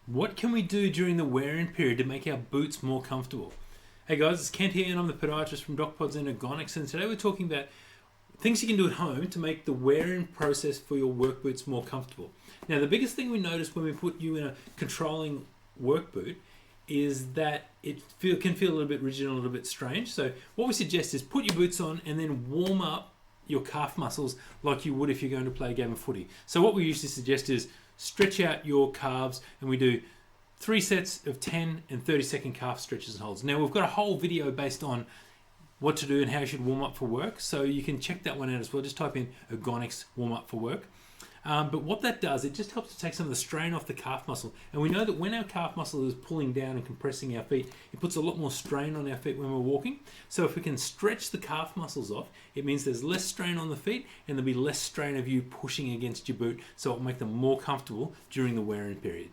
What can we do during the wear-in period to make our boots more comfortable? Hey guys, it's Kent here and I'm the podiatrist from docpods and Ergonx, and today we're talking about things you can do at home to make the wear-in process for your work boots more comfortable. Now, the biggest thing we notice when we put you in a controlling work boot is that it can feel a little bit rigid and a little bit strange. So what we suggest is put your boots on and then warm up your calf muscles like you would if you're going to play a game of footy. So what we usually suggest is stretch out your calves, and we do 3 sets of 10 and 30-second calf stretches and holds. Now, we've got a whole video based on what to do and how you should warm up for work, so you can check that one out as well. Just type in Ergonx warm up for work. But what that does, it just helps to take some of the strain off the calf muscle. And we know that when our calf muscle is pulling down and compressing our feet, it puts a lot more strain on our feet when we're walking. So if we can stretch the calf muscles off, it means there's less strain on the feet and there'll be less strain of you pushing against your boot, so it'll make them more comfortable during the wear-in period.